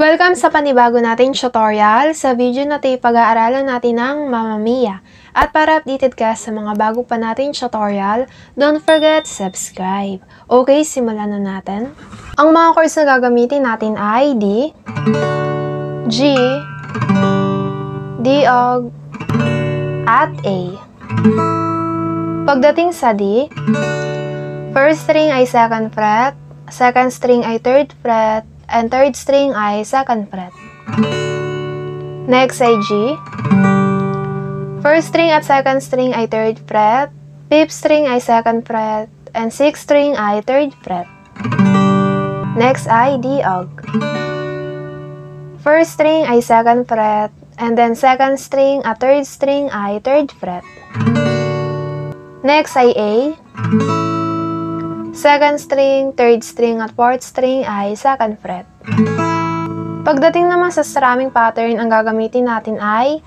Welcome sa panibago nating tutorial. Sa video na ito, pag-aaralan natin ng Mamma Mia. At para updated ka sa mga bago pa nating tutorial, don't forget subscribe. Okay, simulan na natin. Ang mga chords na gagamitin natin ay D, G, D, og, at A. Pagdating sa D, first string ay 2nd fret, second string ay 3rd fret, and 3rd string ay 2nd fret. Next ay G. First string at 2nd string ay 3rd fret, 5th string ay 2nd fret, and 6th string ay 3rd fret. Next ay D, og. First string ay 2nd fret, and then 2nd string at 3rd string ay 3rd fret. Next ay A. Second string, 3rd string, at 4th string ay 2nd fret. Pagdating naman sa strumming pattern, ang gagamitin natin ay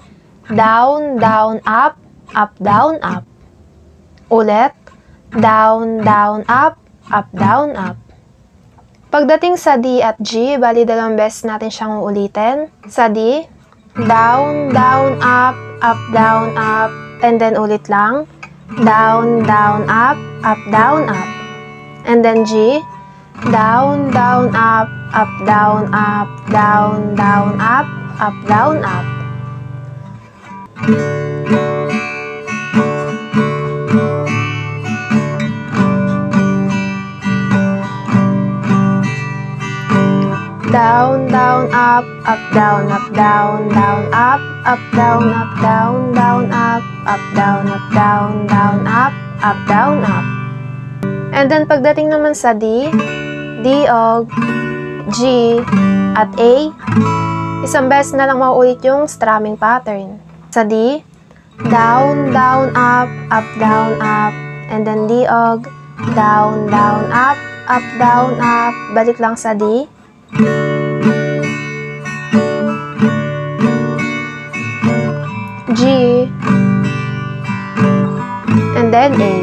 down, down, up, down, up. Ulit, down, down, up, down, up. Pagdating sa D at G, bali dalawang beses natin siyang uulitin. Sa D, down, down, up, down, up, and then ulit lang, down, down, up, down, up. And then G, down, down, up, down, up, down, down, up, down, up. Down, down, up, down, down, down, up, down, down, down, up, down, down, down, up, down, up. And then, pagdating naman sa D, D, og, G, at A, isang beses na lang mauulit yung strumming pattern. Sa D, down, down, up, down, up, and then D, og, down, down, up, down, up, balik lang sa D. G, and then A.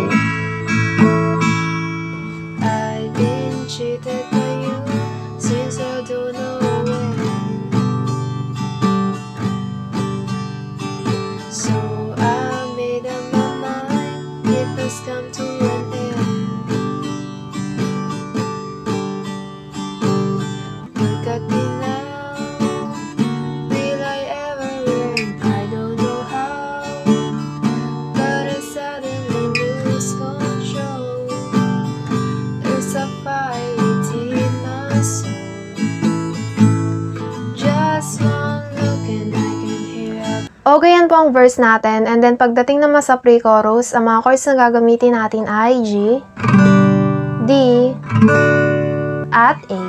Okay, yan po ang verse natin. And then, pagdating naman sa pre-chorus, ang mga chords na gagamitin natin ay G, D, at A.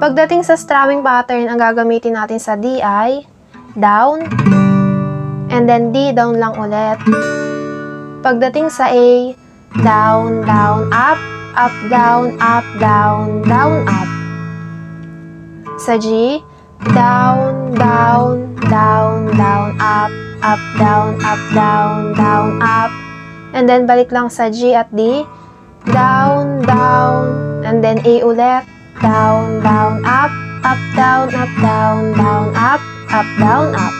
Pagdating sa strumming pattern, ang gagamitin natin sa D ay down, and then D, down lang ulit. Pagdating sa A, down, down, up, down, down, down, up. Sa G, down, down, down, down, up, down, down, down, up. And then, balik lang sa G at D. Down, down, and then A ulit. Down, down, up, down, down, down, up, down, up.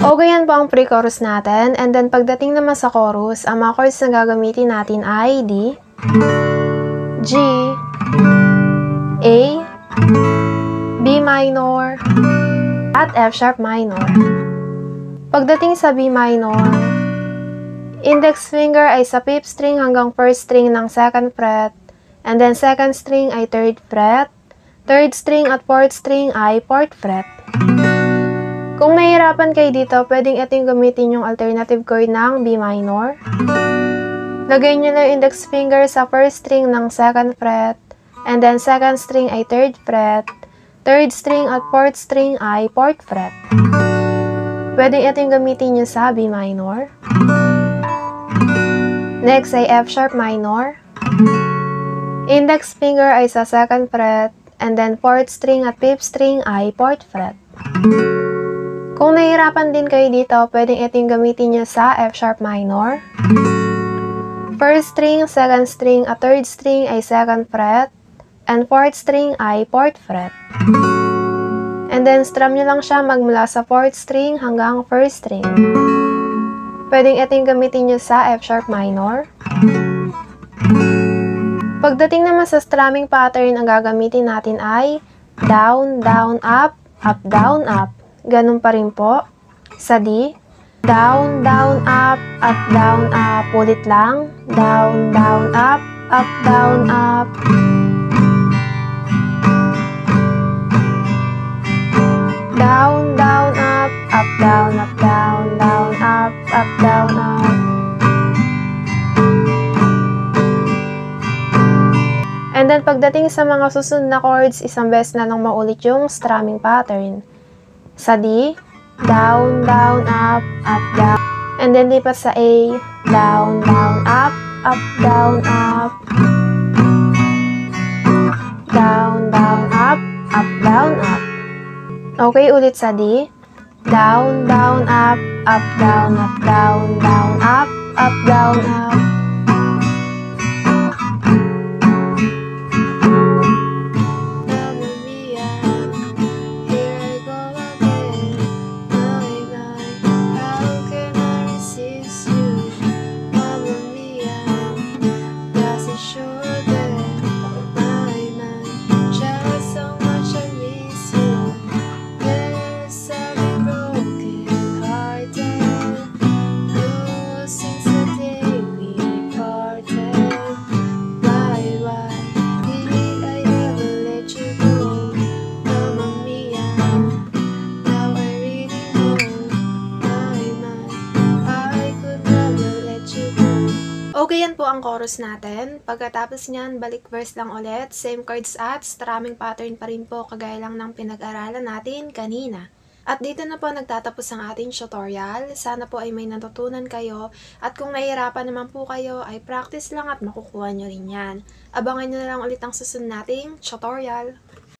Okay, yan po ang pre-chorus natin. And then, pagdating naman sa chorus, ang mga chords na gagamitin natin ay D, G, A, B minor, at F sharp minor. Pagdating sa B minor, index finger ay sa 5th string hanggang 1st string ng 2nd fret, and then 2nd string ay 3rd fret, 3rd string at 4th string ay 4th fret. Kung nahihirapan kayo dito, pwedeng ito yung gamitin yung alternative chord ng B minor. Lagay nyo na yung index finger sa first string ng 2nd fret, and then 2nd string ay 3rd fret, Third string at fourth string ay fourth fret. Pwedeng ito yung gamitin nyo sa B minor. Next ay F sharp minor. Index finger ay sa second fret. And then fourth string at fifth string ay fourth fret. Kung nahihirapan din kayo dito, pwedeng ito yung gamitin nyo sa F sharp minor. First string, second string at third string ay second fret. And fourth string ay fourth fret. And then strum nyo lang siya magmula sa fourth string hanggang first string. Pwedeng ito yung gamitin nyo sa F sharp minor. Pagdating naman sa strumming pattern, ang gagamitin natin ay down, down, up, down, up. Ganun pa rin po. Sa D, down, down, up, down, up. Ulit lang. Down, down, up, down, up. Down, down, up, down, down, down, up, down, up. And then, pagdating sa mga susunod na chords, isang beses na lang maulit yung strumming pattern. Sa D, down, down, up, down. And then, lipat sa A, down, down, up, down, up. Down, down, up, down, up. Okay, ulit sa D. Down, down, up, down, down, down, up, down, up. Okay, yan po ang chorus natin. Pagkatapos niyan, balik verse lang ulit. Same chords at strumming pattern pa rin po, kagaya lang ng pinag-aralan natin kanina. At dito na po nagtatapos ang ating tutorial. Sana po ay may natutunan kayo. At kung nahihirapan naman po kayo, ay practice lang at makukuha nyo rin yan. Abangan nyo na lang ulit ang susunod nating tutorial.